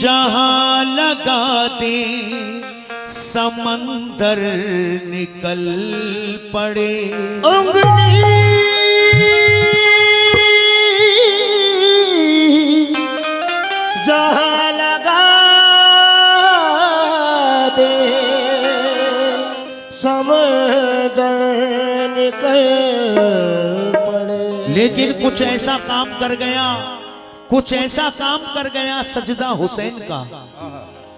जहां लगा दे समंदर निकल पड़े। उंगली जहां लगा दे समंदर निकल पड़े। लेकिन कुछ ऐसा काम कर गया, कुछ ऐसा काम कर गया सजदा हुसैन का,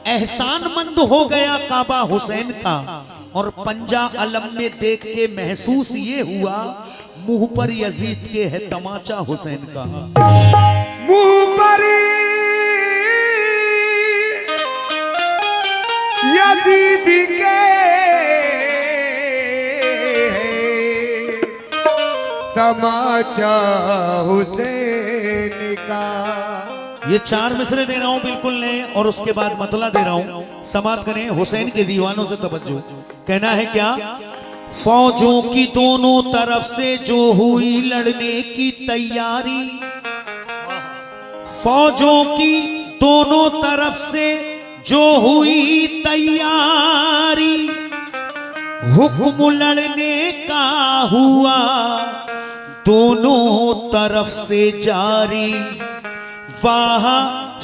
एहसानमंद हो गया काबा हुसैन का। और पंजा अलम में देख के महसूस ये हुआ मुंह पर यजीद के है तमाचा हुसैन का। मुंह पर यजीद के तमाचा हुसैन का। ये चार मिसरे दे रहा हूं बिल्कुल नए, और उसके बाद मतला दे रहा हूं। समाप्त करें हुसैन के दीवानों से तवज्जो। कहना है क्या? फौजों की दोनों तरफ से जो हुई लड़ने की तैयारी, फौजों की दोनों तरफ से जो हुई तैयारी, हुक्म लड़ने का हुआ दोनों तरफ से जारी। वाह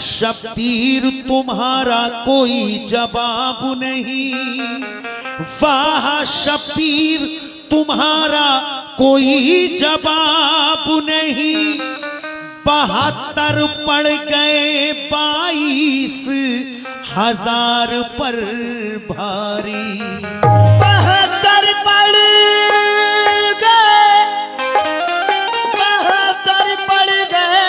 शब्बीर तुम्हारा कोई जवाब नहीं, वाह शब्बीर तुम्हारा कोई जवाब नहीं। 72 पड़ गए 22,000 पर भारी। 72 पड़ गए, 72 पड़ गए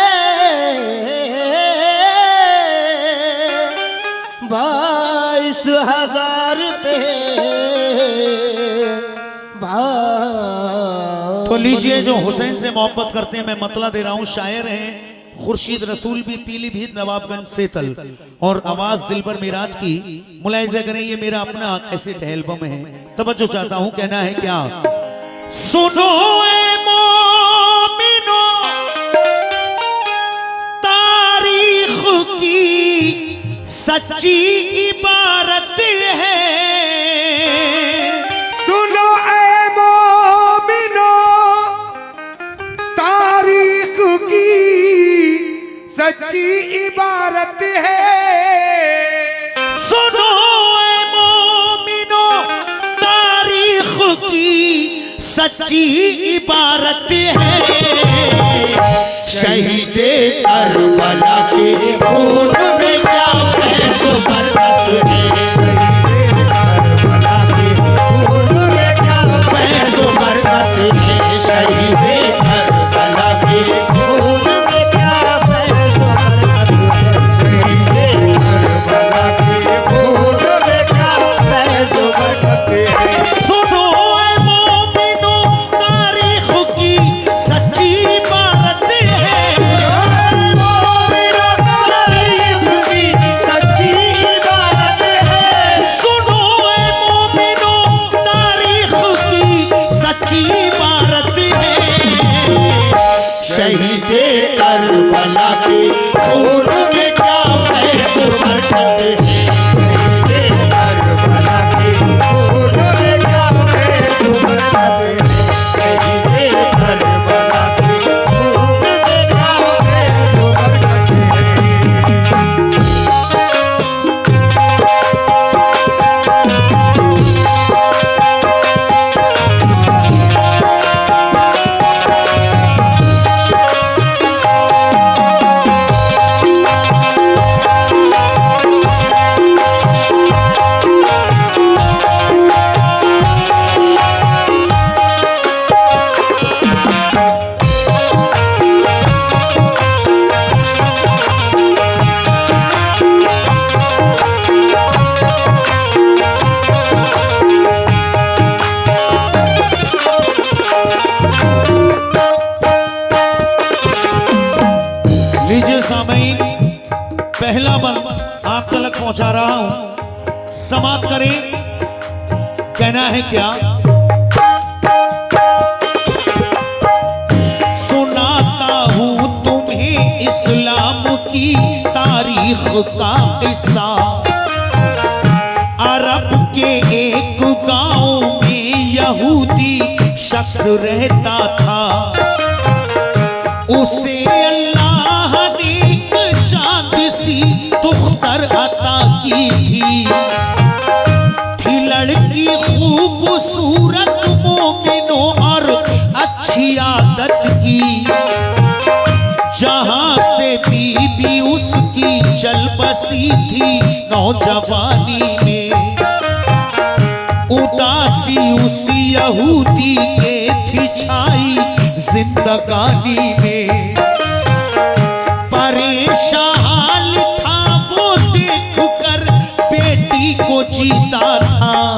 22,000 पे तो लीजिए, जो हुसैन से मोहब्बत करते हैं, मैं मतला दे रहा हूं। शायर हैं खुर्शीद रसूल भी, पीलीभीत नवाबगंज सेतल, और आवाज दिलबर मिराज की। मुलाहिजा करें, ये मेरा अपना कैसेट एल्बम है। तवज्जो चाहता हूं। कहना है क्या? सुनो ए मोमिनो तारीख की सच्ची इबारत है। सुनो ए मोमिनो तारीख की सच्ची इबारत है। सुनो ए मोमिनो तारीख की सच्ची इबारत है। शहीदे करबला के खून में क्या फैज़ो बरकत है। करबला के खून में क्या फैज़ो बरकत है। शहीदे करबला के खून में क्या फैज़ो बरकत है। शहीदे करबला के खून में क्या फैज़ो बरकत है। सुनो ए मोमिनो तारीख की सच्ची इबारत है। शहीदे करबला के खून में क्या फैज़ो बरकत है। शहीदे करबला के खून में क्या फैज़ो बरकत है। शहीदे करबला के खून में क्या फैज़ो बरकत पहला बंद आप तक पहुंचा रहा हूं। समाप्त करें। कहना है क्या? सुनाता हूं तुम्हें इस्लाम की तारीख। तारीख का किस्सा। अरब के एक गांव में यहूदी शख्स रहता था। उसे अल्लाह ने एक चांद सी तुख्तर अता की थी लड़की खूबसूरत, मोमिनो और अच्छी आदत की। जहां से बीबी उसकी चल बसी थी नौजवानी में, उदासी उसी यहूदी के थी छाई जिंदगानी में। परेशान हाल था वो देख कर बेटी को जीता था।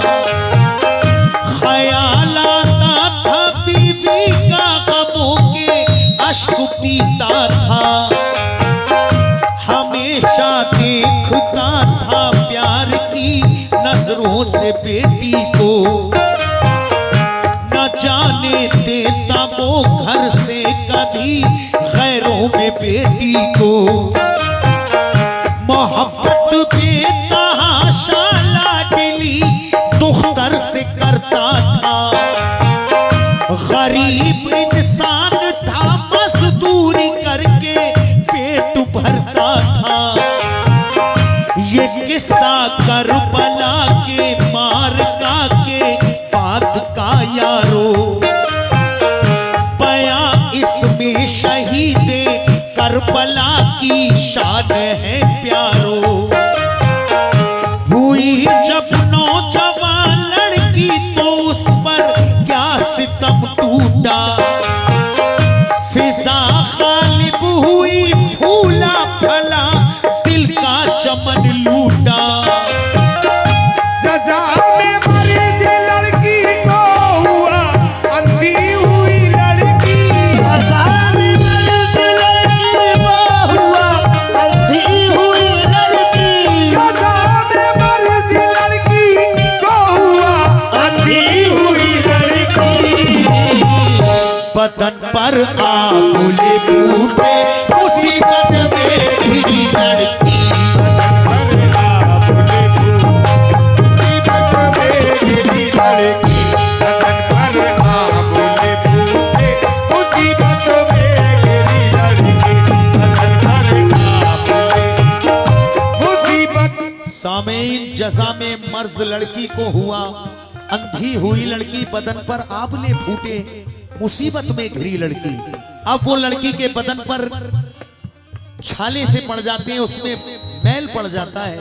ख्याल आता था बीवी का, गमों के अश्क पीता था। हमेशा देखता था प्यार की नजरों से बेटी को। न जाने देता वो घर से कभी गैरों में बेटी को। मोहब्बत बेतहाशा लाडली दुख्तर से करता था। गरीब इंसान था, मजदूरी करके पेट भरता था। ये किस्सा करबला के मारका के बाद का यारो, बयां इसमें शहीदे करबला की शान है प्यारो। हुई जब नौजवान लड़की तो उस पर क्या सितम टूटा। फिजा गालिब हुई, फूला फला दिल का चमन लूटा। सजा में मरीज लड़की को हुआ अंधी हुई लड़की। सजा में मरीज लड़की को हुआ अंधी हुई लड़की। सजा में मरीज लड़की को हुआ अंधी हुई लड़की। बदन पर आंगुले फूटे मुसीबत में घिरी लड़की। सामेन जज़ा में मर्ज लड़की को हुआ अंधी हुई लड़की, बदन पर आंवले फूटे मुसीबत में घिरी लड़की। अब वो लड़की के बदन पर छाले से पड़ जाते हैं, उसमें मैल पड़ जाता है।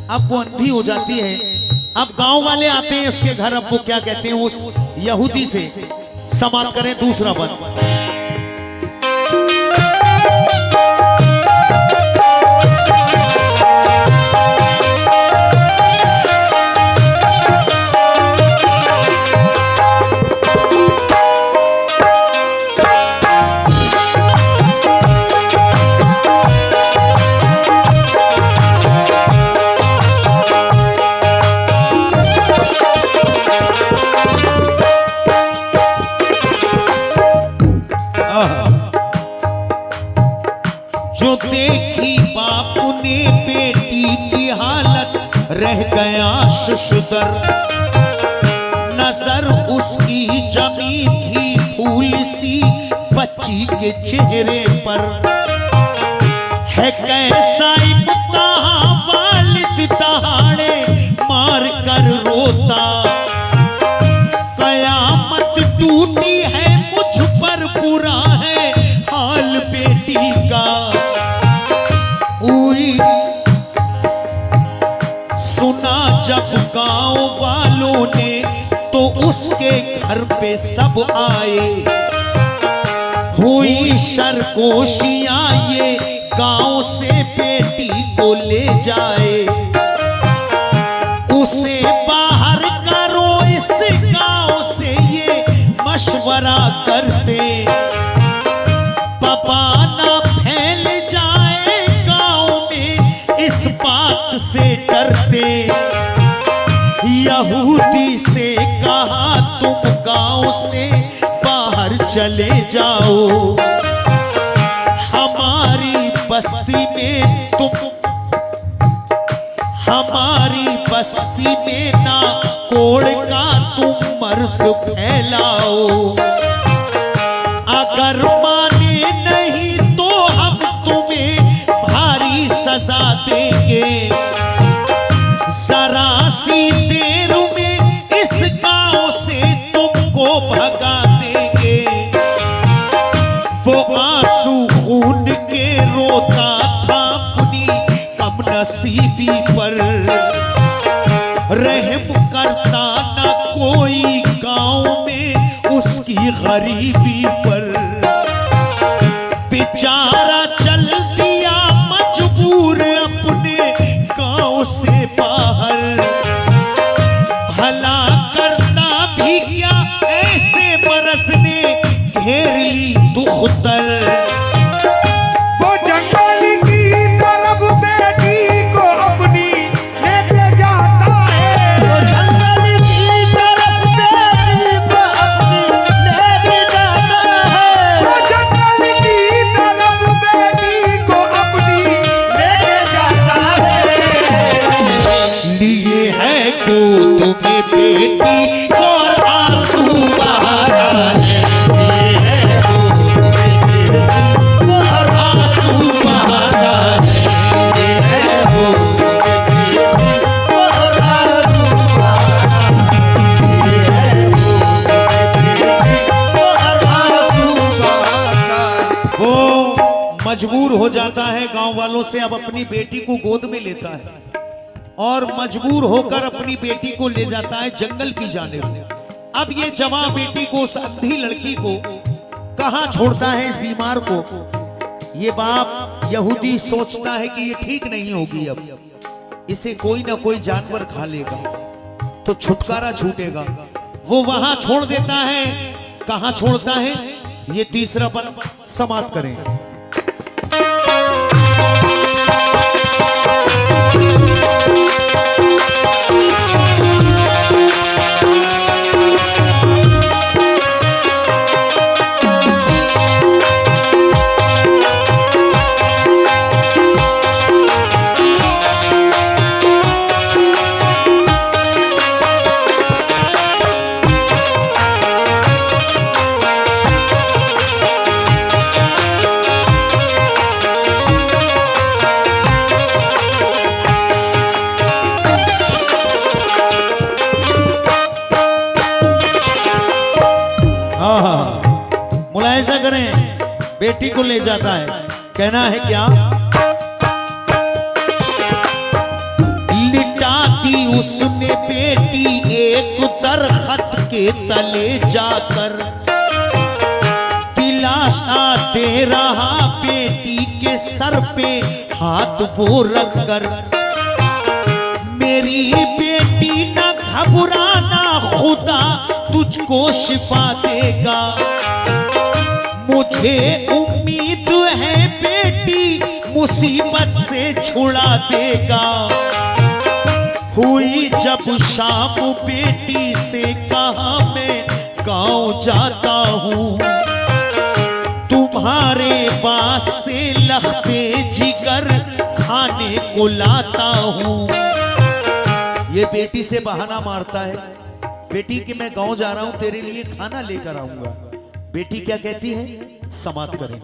अब वो अंधी हो जाती है। अब गांव वाले आते हैं उसके घर। अब वो क्या कहते हैं उस यहूदी से, समाप्त करें दूसरा बंद। जो देखी बाप ने बेटी की हालत, रह गया शुशुदर। नजर उसकी जमी थी फूल सी बच्ची के चेहरे पर। है कैसा इम्तिहान वालिद दहाड़े मार कर रोता। कयामत टूटी है मुझ पर, बुरा है हाल बेटी का। सुना जब गांव वालों ने तो उसके घर पे सब आए। हुई शरकोशियां ये गांव से बेटी को ले जाए। उसे बाहर करो इस गांव से ये मशवरा करते। पापा ना फैल जाए गांव में, इस बात से डरते। यहूदी से कहा तुम गांव से बाहर चले जाओ। हमारी बस्ती में तुम हमारी बस्ती में ना कोड़ का तुम मर्ज फैलाओ। अगर माने नहीं तो हम तुम्हें भारी सजा देंगे। जरा सी देर में इस गांव से तुमको भगा देंगे। वो आंसू खून के रोता था अपनी कमनसीबी पर, रहम करता न कोई गांव में उसकी गरीबी पर। बेचारा चल दिया मजबूर अपने गांव से बाहर। भला करना भी क्या ऐसे बरस ने घेर ली दुख्तर। वो जंगल की तरफ बेटी को अपनी लेके जाता है। वो जंगल की तरफ बेटी को अपनी लेके जाता है। वो जंगल की तरफ बेटी को अपनी लेके जाता है। लिए है को तुम्हें बेटी और आंसू बहारा है। लिए है और आंसू बहारा है। लिए है और आंसू वो मजबूर हो जाता है गांव वालों से, अब अपनी बेटी को गोद में लेता है और मजबूर होकर अपनी बेटी को ले जाता है जंगल की जानिब। अब ये जवां बेटी को, उस अंधी लड़की को कहां छोड़ता है, इस बीमार को। ये बाप यहूदी सोचता है कि ये ठीक नहीं होगी, अब इसे कोई ना कोई जानवर खा लेगा तो छुटकारा छूटेगा। वो वहां छोड़ देता है। कहां छोड़ता है, ये तीसरा पद समाप्त करें। मुलायजा करें, बेटी को ले जाता है। कहना है क्या, लिटाती उसने बेटी एक दरख्त के तले जाकर। दिलासा दे रहा बेटी के सर पे हाथ वो रखकर। मेरी बेटी न घबराना, खुदा तुझको शिफा देगा। मुझे उम्मीद है बेटी मुसीबत से छुड़ा देगा। हुई जब शाम बेटी से कहा मैं गांव जाता हूँ। तुम्हारे वास्ते लखते जिगर खाने को लाता हूँ। ये बेटी से बहाना मारता है, बेटी कि मैं गांव जा रहा हूं, तेरे लिए खाना लेकर आऊंगा। बेटी क्या कहती है, समाप्त करें।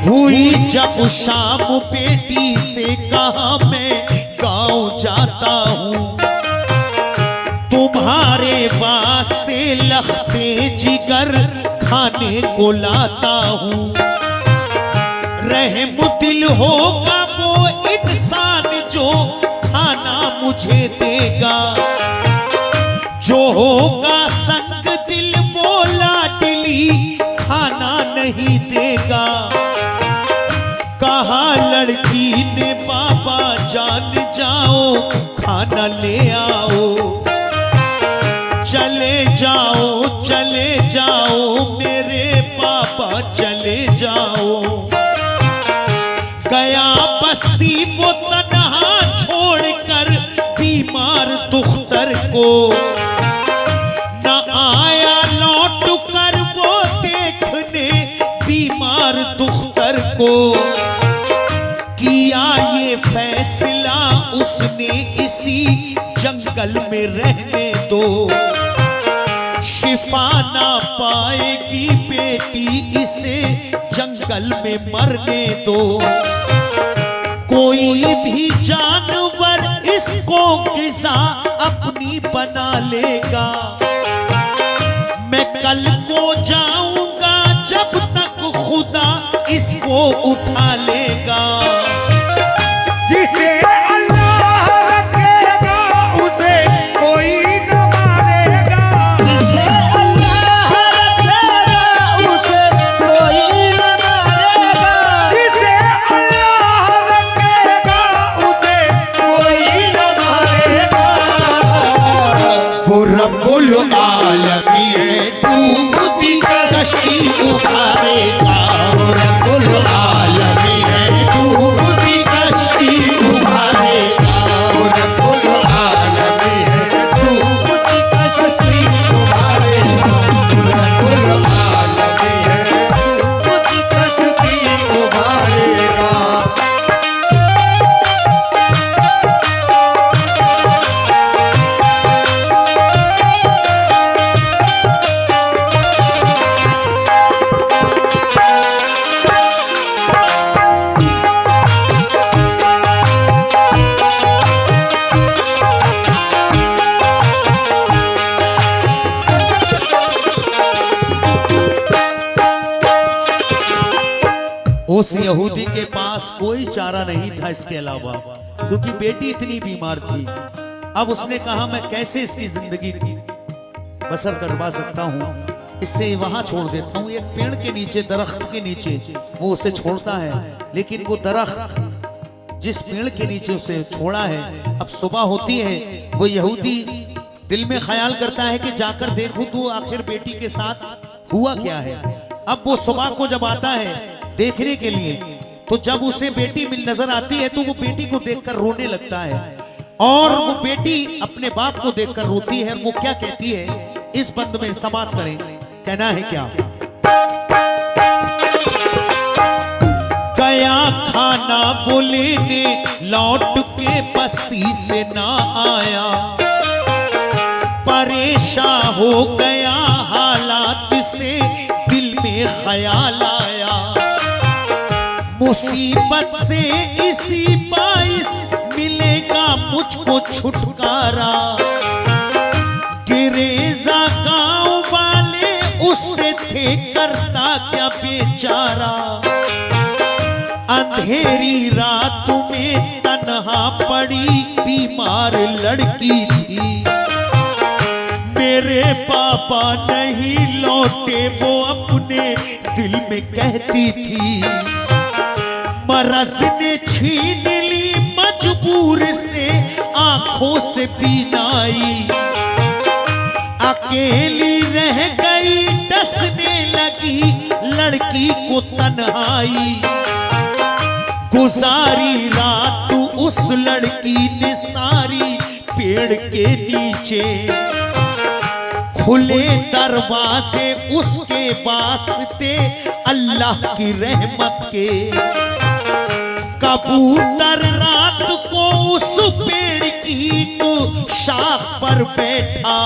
हुई जब शाम बेटी से कहा मैं गांव जाता हूं। तुम्हारे वास्ते लखते जिगर खाने को लाता हूं। रहम दिल होगा वो इंसान जो खाना मुझे देगा। जो होगा संग दिल वो लाडली खाना नहीं देगा। कहा लड़की ने बाबा जान जाओ खाना ले आओ। चले जाओ मेरे पापा चले जाओ। गया बस्ती वो तन्हा छोड़कर बीमार दुख्तर को। न आया लौट कर वो देखने बीमार दुख्तर को। किया ये फैसला उसने इसी जंगल में रहने दो। शिफा ना पाएगी बेटी इसे जंगल में मरने दो। कोई भी जानवर इसको ग़िज़ा अपनी बना लेगा। मैं कल को जाऊंगा जब तक खुदा इसको उठा लेगा। जिसे अल्लाह रखेगा उसे कोई न मारेगा। जिसे अल्लाह रखेगा उसे कोई न मारेगा। जिसे अल्लाह रखेगा उसे कोई न मारेगा। वो रब्बुल आलमी है, डूबती कश्ती उठाएगा। वो रब्बुल आलमी है, डूबती कश्ती उठाएगा। वो रब्बुल आलमी है, डूबती कश्ती उठाएगा। वो रब्बुल आलमी है, डूबती कश्ती उठाएगा। उस यहूदी के पास कोई चारा नहीं था इसके अलावा, क्योंकि बेटी इतनी बीमार थी। अब उसने कहा मैं कैसे इसकी जिंदगी बसर करवा सकता हूँ, इससे वहां छोड़ देता हूँ। एक पेड़ के नीचे, दरख्त के नीचे वो उसे छोड़ता है, लेकिन वो दरख्त जिस पेड़ के नीचे उसे छोड़ा है, अब सुबह होती है, वो यहूदी दिल में ख्याल करता है कि जाकर देखूं तो आखिर बेटी के साथ हुआ क्या है। अब वो सुबह को जब आता है देखने के लिए, तो जब उसे बेटी मिल नजर आती है तो वो बेटी को देखकर रोने लगता है, और वो बेटी अपने बाप को देखकर रोती है। वो क्या कहती है इस बंद में समाप्त करें, कहना है क्या? गया खाना वो लेने, लौट के बस्ती से ना आया। परेशान हो गया हालात से, दिल में ख्याल आया। मुसीबत से इसी बाइस मिलेगा मुझको छुटकारा। गिरेजा गांव वाले उससे थे करता क्या बेचारा। अंधेरी रात में तन्हा पड़ी बीमार लड़की थी। मेरे पापा नहीं लौटे वो अपने दिल में कहती थी। मरज ने छीन ली मजबूर से आंखों से बीनाई। अकेली रह गई डसने लगी लड़की को तन्हाई। गुजारी रात उस लड़की ने सारी पेड़ के नीचे। खुले दरवाजे उसके वास्ते अल्लाह की रहमत के। कबूतर रात को उस पेड़ की तो शाख पर बैठा।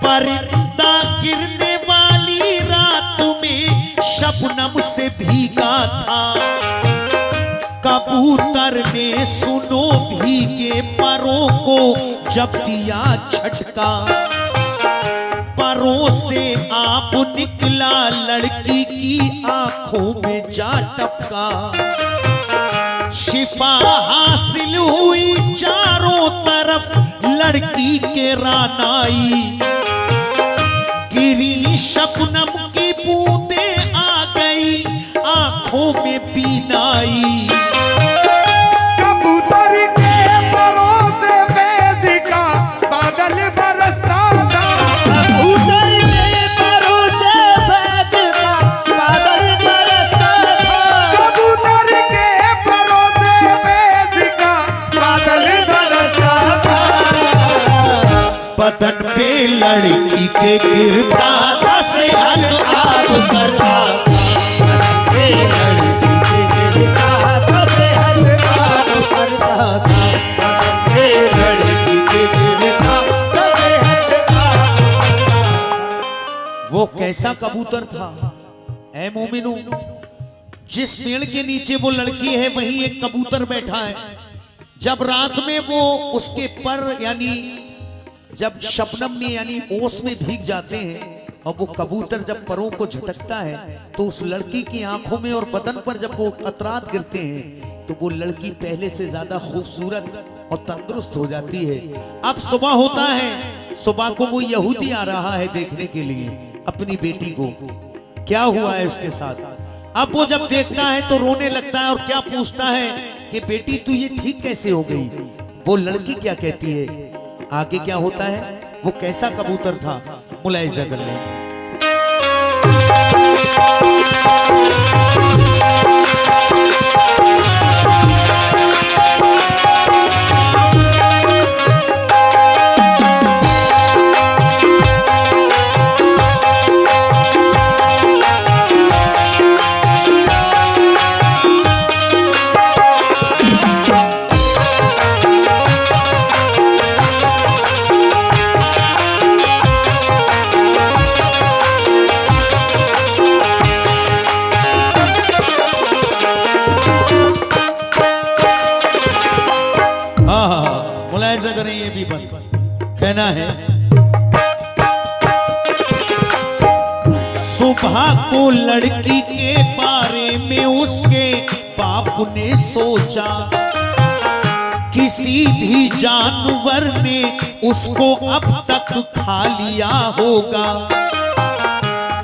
परिंदा गिरने वाली रात में शबनम से भीगा था। कबूतर ने सुनो भीगे परों को जब दिया झटका। परों से आप निकला लड़की की आंखों में जा टपका। शिफा हासिल हुई चारों तरफ लड़की के रानाई। गिरी शबनम की बूंदें आ गई आंखों में बीनाई। कबूतर के परों से बेजी का बादल बरसता था। कबूतर के परों से फैज का बादल बरसता था। कबूतर के परों से बेजी का बादल बरसता था। बदन पे लड़की के गिरता था से हद आग करता। बदन पे लड़की के गिरता था से हद कैसा कबूतर था ऐ मोमिनो, जिस पेड़ के नीचे वो लड़की है वहीं एक कबूतर बैठा है। जब रात में वो उसके पर यानी जब शबनम में यानी ओस में भीग जाते हैं और वो कबूतर जब परों को झटकता है तो उस लड़की की आंखों में और बदन पर जब वो कतरात गिरते हैं तो वो लड़की पहले से ज्यादा खूबसूरत और तंदुरुस्त हो जाती है। अब सुबह होता है, सुबह को वो यहूदी आ रहा है देखने के लिए अपनी बेटी को, क्या हुआ है उसके साथ। अब वो जब देखता है तो रोने लगता है और क्या पूछता है कि बेटी तू ये ठीक कैसे हो गई। वो लड़की क्या कहती है, आगे क्या होता है, वो कैसा कबूतर था, मुलाहिजा कर लें। मुलाहिजा करें, ये भी बंद कहना है। सुबह को लड़की के बारे में उसके बाप ने सोचा, किसी भी जानवर ने उसको अब तक खा लिया होगा।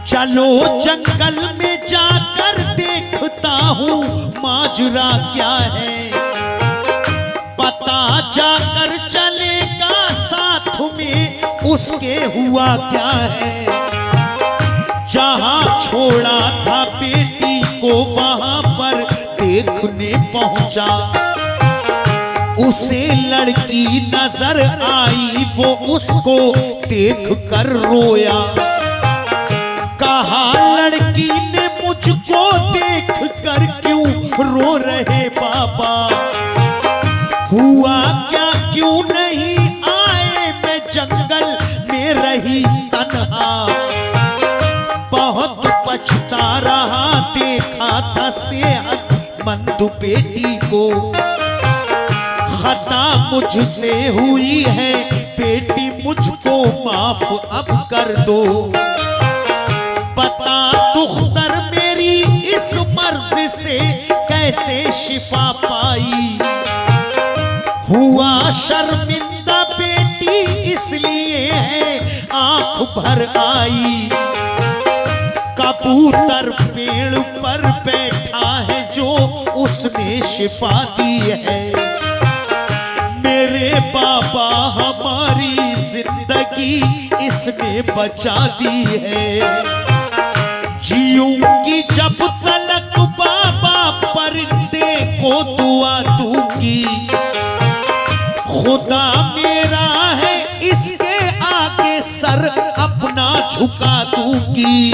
चलो जंगल में जाकर देखता हूँ माजरा क्या है, पता जाकर चलेगा साथ में उसके हुआ क्या है। जहां छोड़ा था बेटी को वहां पर देखने पहुंचा, उसे लड़की नजर आई, वो उसको देख कर रोया। कहा लड़की ने मुझको देख कर क्यों रो रहे बाबा, हुआ क्या क्यों नहीं आए, मैं जंगल में रही तन्हा। बहुत पछता रहा, देखा था सेहतमंद बेटी को। खता मुझसे हुई है बेटी, मुझको माफ अब कर दो। पता दुख्तर मेरी इस मर्ज से कैसे शिफा पाई, हुआ शर्मिंदा बेटी इसलिए है आंख भर आई। कबूतर पेड़ पर बैठा है जो उसने शिफा दी है। मेरे बाबा हमारी जिंदगी इसने बचा दी है। जीऊंगी जब तलक बाबा परिंदे को दुआ दूंगी। खुदा मेरा है इसके आगे सर अपना झुका दूंगी।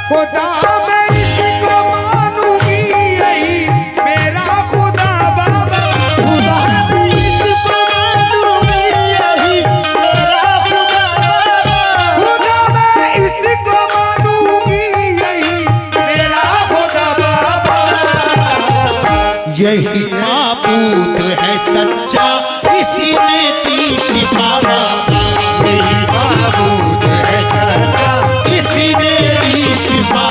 खुदा मैं इसको मानूंगी, यही मेरा खुदा बाबा। खुदा मैं इसको मानूंगी, यही मेरा खुदा बाबा। खुदा मैं इसको मानूंगी, यही मेरा खुदा बाबा। यही माबूद है सच्चा, इसी ने दी शिफा। यही माबूद है सच्चा, इसी ने दी शिफा।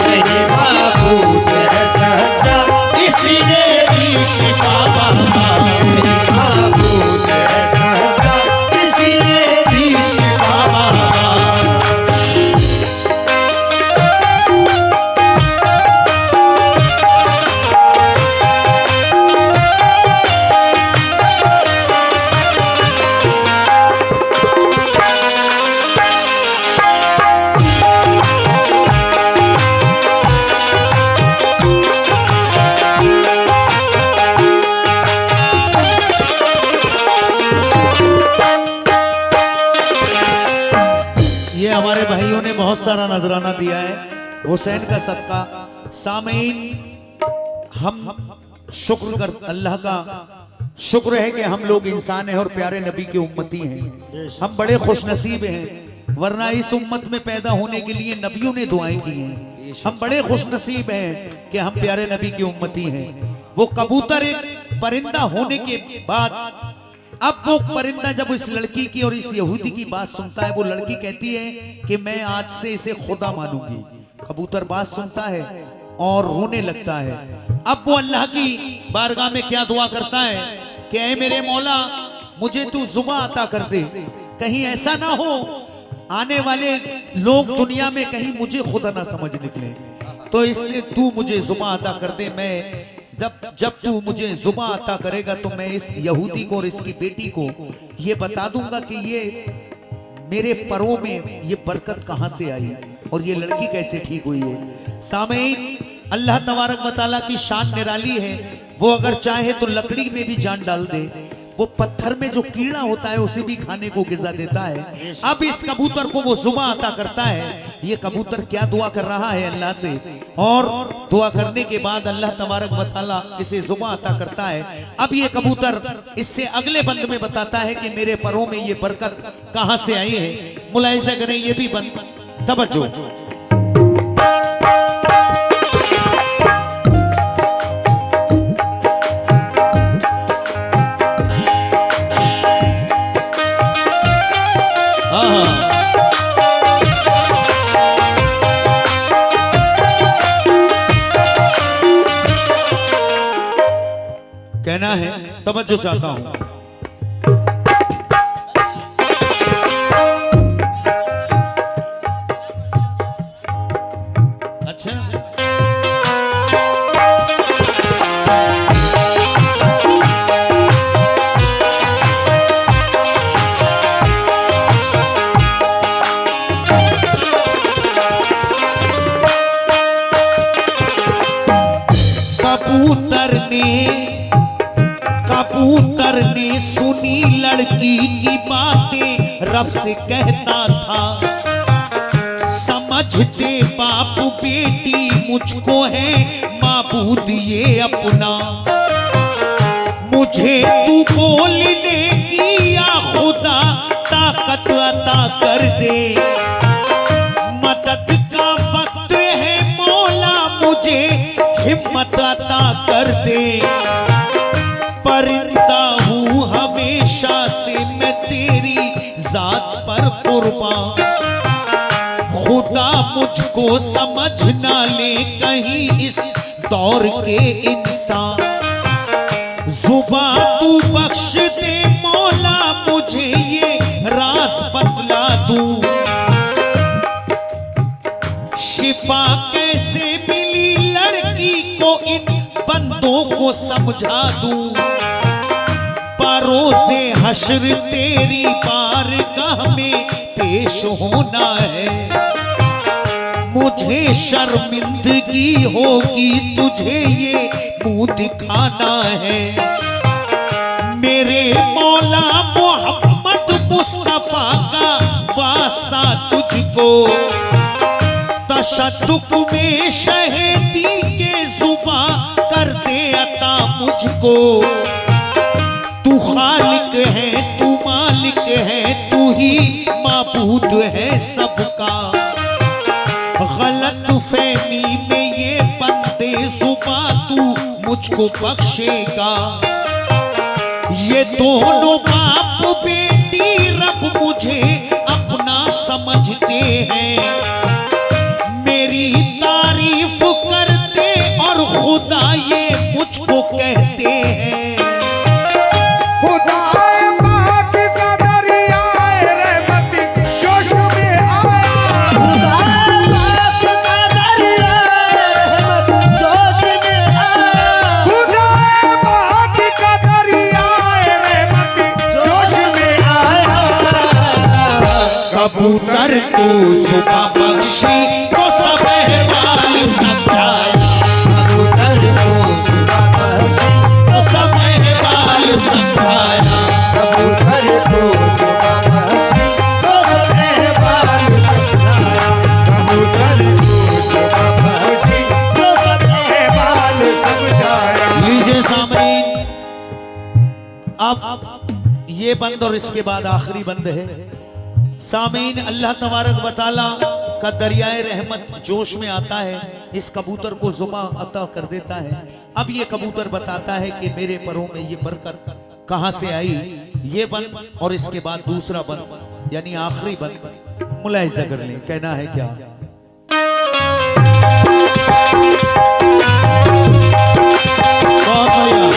यही माबूद है सच्चा, इसी ने दी शिफा। यही माबूद है सच्चा, इसी ने दी शिफा। ये हमारे भाइयों ने बहुत सारा नजराना दिया है, हुसैन का सदका। सामीन, हम शुक्र कर अल्लाह का शुक्र है कि हम लोग इंसान हैं और प्यारे नबी के उम्मती हैं। हम बड़े खुश नसीब हैं वरना इस उम्मत में पैदा होने के लिए नबियों ने दुआएं की हैं। हम बड़े खुशनसीब हैं कि हम प्यारे नबी की उम्मती हैं। वो कबूतर एक परिंदा होने के बाद, अब वो परिंदा जब इस लड़की की और इस यहूदी की बात सुनता है, वो लड़की कहती है कि मैं आज से इसे खुदा मानूंगी। कबूतर बात सुनता है और रोने लगता है। अब वो अल्लाह की बारगाह में क्या दुआ करता है कि ऐ मेरे मौला, मुझे तू जुबान अता कर दे, कहीं ऐसा ना हो आने वाले लोग दुनिया में कहीं मुझे खुदा ना समझ निकले, तो इससे तू मुझे जुबान अता कर दे। मैं जब तू मुझे जुबान अता करेगा तो मैं इस यहूदी को और इसकी बेटी को ये बता दूंगा कि ये मेरे परों में ये बरकत कहां से आई और ये लड़की कैसे ठीक हुई है। सामईन, अल्लाह तबारक व तआला की शान निराली है। वो अगर चाहे तो लकड़ी में भी जान डाल दे, वो पत्थर में जो कीड़ा होता है उसे भी खाने को गिजा देता है। अब इस कबूतर को वो जुबान अता करता है। ये कबूतर क्या दुआ कर रहा है अल्लाह से, और दुआ करने के बाद अल्लाह तबारक व तआला इसे जुबान अता करता है। अब ये कबूतर इससे अगले बंद में बताता है कि मेरे परों में ये बरकत कहां से आई है। मुलाहिजा करें, ये भी बंद तवज्जो। कहना है, तवज्जो चाहता हूं। अच्छा, कबूतर ने सुनी लड़की की बातें, रब से कहता था समझते बाप बेटी, मुझको है माबूद ये अपना। मुझे तू बोलने की या खुदा ताकत अता कर दे, मदद का वक्त है मौला, मुझे हिम्मत अता कर दे। परिंदा हूँ हमेशा से मैं तेरी जात पर कुर्बान, खुदा मुझको समझ ना ले कहीं इस दौर के इंसान। जुबान तू बख्श दे मौला, मुझे ये राज बतला दूं, शिफा कैसे मिली लड़की को इन बंदों को समझा दूं। परोसे हश्र तेरी बारगाह में पेश होना है, मुझे शर्मिंदगी होगी तुझे ये मुंह दिखाना है। मेरे मौला मोहम्मद मुस्तफा का वास्ता तुझको, तशद्दुक में शहीदी के जुबा कर दे अता मुझको। तू खालिक है, तू मालिक है, तू ही माबूद है सबका। गलत फहमी में ये बंदे जुबा तू मुझको बख्शेगा। ये दोनों बाप बेटी रब मुझे अपना समझते हैं, मेरी तारीफ करते और खुदा ये मुझको कहते हैं। कबूतर को सुबह बख्शी तो सब अहवाल समझाया, कबूतर को सुबह बख्शी तो सब अहवाल समझाया, कबूतर को सुबह बख्शी तो सब अहवाल समझाया, कबूतर को सुबह बख्शी तो सब अहवाल समझाया। लीजिए सामईन, अब ये बंद और इसके बाद आखिरी बंद है। सामीन, अल्लाह तबारक व तआला का दरियाए रहमत जोश में आता है, इस कबूतर को जुबा अता कर देता है। अब ये कबूतर बताता है कि मेरे परों में ये बरकत कहां से आई। ये बंद और इसके बाद दूसरा बंद यानी आखिरी बंद मुलाहिजा कर लें, कहना है क्या। बहुत बढ़िया।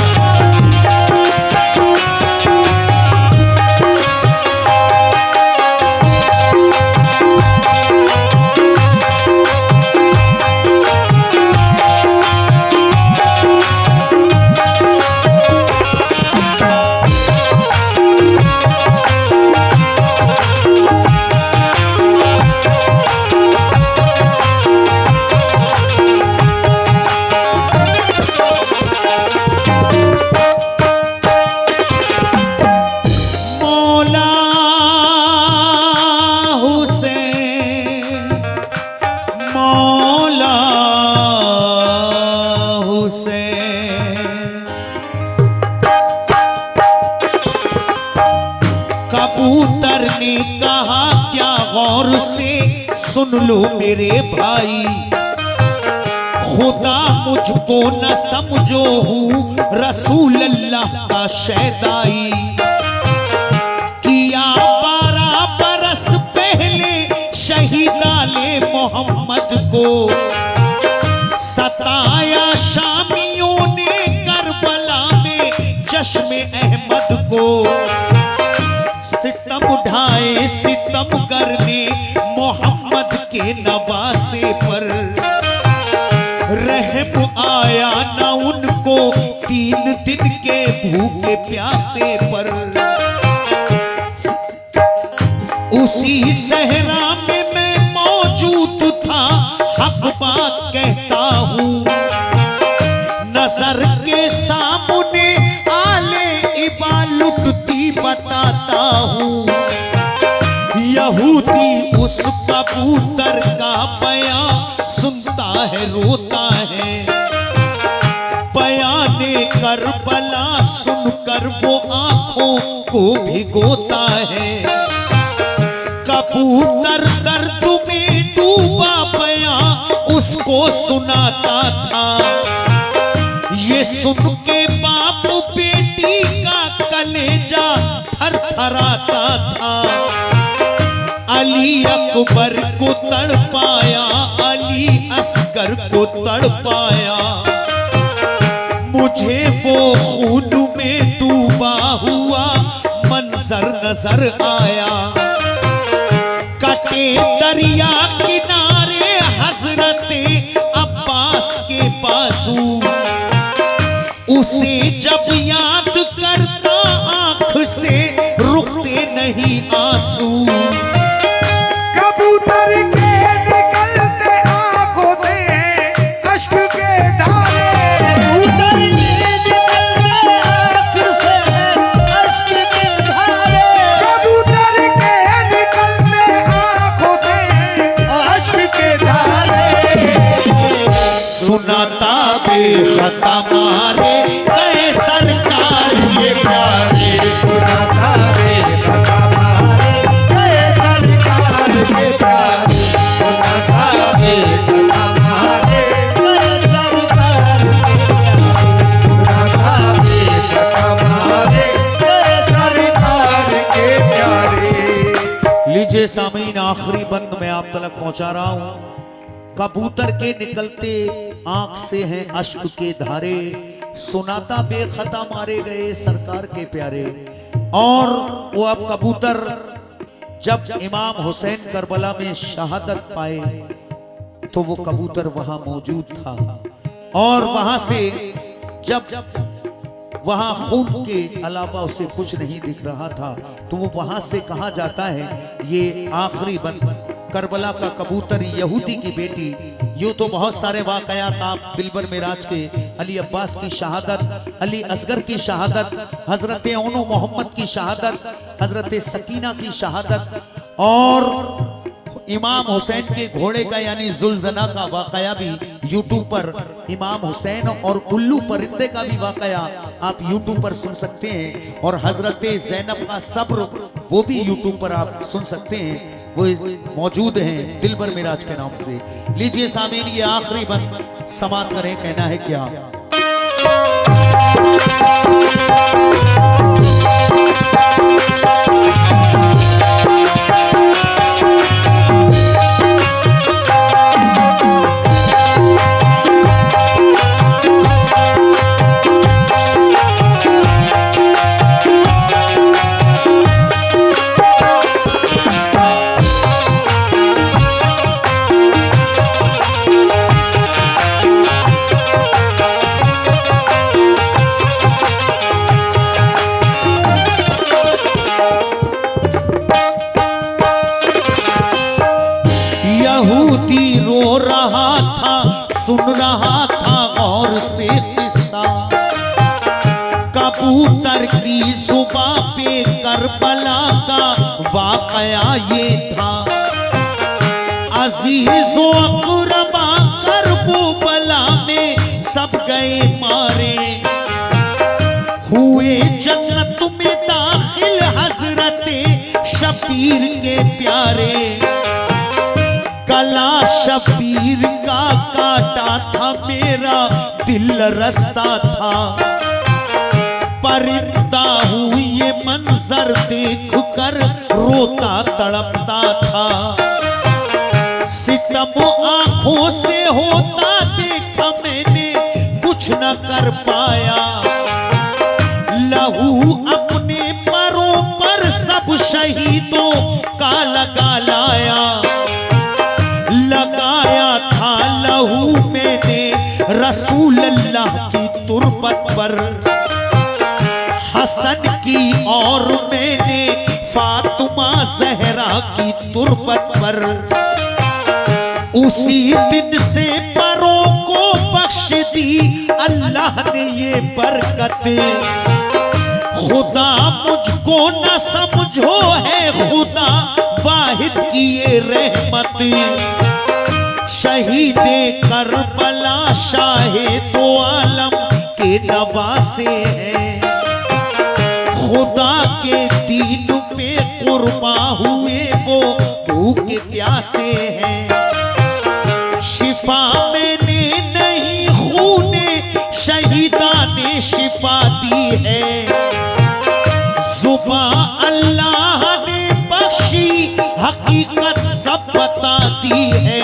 कबूतर ने कहा क्या गौर से सुन लो मेरे भाई, खुदा मुझको न समझो हूँ रसूल अल्लाह का शहदाई। किया 12 बरस पहले शहीदाले मोहम्मद को, सताया शामियों ने करबला में चश्मे अहमद को। सितम उठाए सितम करने मोहम्मद के नवासे पर, रहम आया न उनको 3 दिन के भूखे प्यासे पर। उसी सहरा में मैं मौजूद था, हक बात कहता हूँ, नजर के सामने आले इबा लुटती बताता हूँ। यहूदी उस कबूतर का बयां सुनता है रोता है, बयाने करबला सुनकर वो आंखों को भिगोता है। कबूतर दर्द में डूबा बयां उसको सुनाता था, ये सुन के बाप बेटी का कलेजा थरथराता था। अली अकबर को तड़पाया, अली असगर को तड़पाया, मुझे वो खून में डूबा हुआ मंजर नजर आया। कटे दरिया किनारे हजरते अब्बास के बाजू, उसे जब याद करता आंख से रुकते नहीं आंसू। कबूतर के निकलते आंखों से अश्क के धारे, कबूतर के निकलते आँख से अश्क के धारे, कबूतर के निकलते आंखों से अश्क के धारे। सुनाता बेखता मारे गए सरकार ये प्यारे, सुनाता बेखता मारे गए सरकार के प्यारे, सुनाता बेखता मारे कर सरकार सुनाता बेखता मारे गए सरकार के प्यारे। लीजिए सामीन, आखिरी बंद मैं आप तक पहुंचा रहा हूं। कबूतर के निकलते आंख से हैं अश्क के धारे, सुनाता बेखता मारे गए सरकार के प्यारे। और वो अब कबूतर जब इमाम हुसैन करबला में शहादत पाए तो वो कबूतर वहां मौजूद था, और वहां से जब वहां खून के अलावा उसे कुछ नहीं दिख रहा था तो वो वहां से कहा जाता है ये आखिरी बंद करबला का कबूतर यहूदी की बेटी। यूं तो बहुत सारे वाकयात आप दिलबर मेराज के, अली अब्बास की शहादत, अली असगर की शहादत, हजरत ओनो मोहम्मद की शहादत, हजरत सकीना की शहादत, और इमाम हुसैन के घोड़े का यानी जुल्जना का वाकया भी यूट्यूब पर, इमाम हुसैन और उल्लू परिंदे का भी वाकया आप यूट्यूब पर सुन सकते हैं। और हजरत ज़ैनब का सब्र वो भी यूट्यूब पर आप सुन सकते हैं, वो मौजूद हैं दिलबर मिराज के नाम से। लीजिए सामीन ये आखिरी बंद समाप्त करें, कहना है क्या। यहूदी रो रहा था, सुन रहा था गौर से किस्सा, कबूतर की जुबां पे करबला का वाकया ये था। अजीजो अकरबा करबला में सब गए मारे, हुए जन्नत में दाखिल हजरते शबीर के प्यारे। गला शबीर का काटा था, मेरा दिल रस्ता था, परिंदा हूँ ये मंजर देख कर रोता तड़पता था। सितम आंखों से होता देखा मैंने, कुछ न कर पाया। लहू अपने परों पर सब शहीदों का लगा लाया, लगाया था लहू मैंने रसूल अल्लाह की तुरबत पर। हसन की और मैंने फातिमा जहरा की तुरबत पर। उसी दिन से परों को बख्श दी अल्लाह ने ये बरकत। खुदा मुझको न समझो है खुदा वाहिद की ये रहमत। शहीदे करबला शाहे दो आलम के नवासे हैं, खुदा के दीन में कुर्बा हुए वो भूखे प्यासे हैं। शिफा मैंने नहीं खूने शहीदा ने शिफा दी है, जुबां अल्लाह ने बख्शी हकीकत सब बताती है।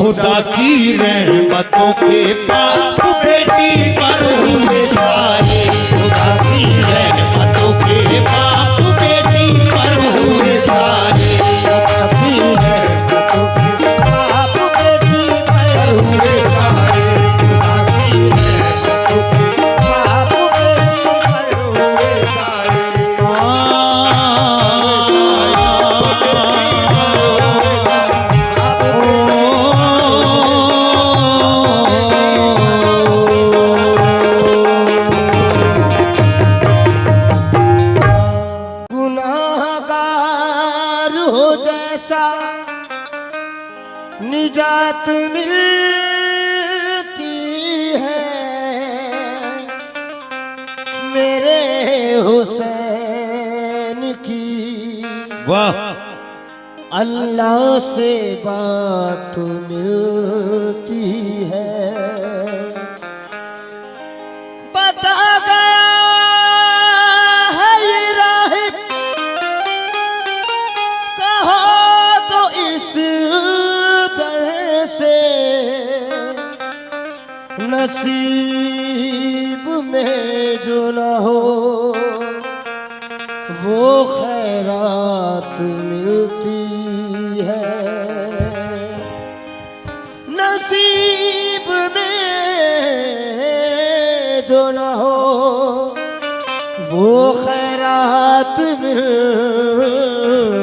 खुदा की रहमतों के पाप बेटी पर हुए सारे, खुदा की रहमतों के पाप बेटी पर हुए सारे, खुदा की रहमतों के पाप बेटी पर हुए सारे, खुदा की रहमतों के पाप बेटी पर हुए सारे। निजात मिलती है मेरे हुसैन की। वाह, अल्लाह से बात मिलती है। बता गया है ये राहिब, कहा तो इस नसीब में जो न हो वो खैरात मिलती है। नसीब में जो न हो वो खैरात मिल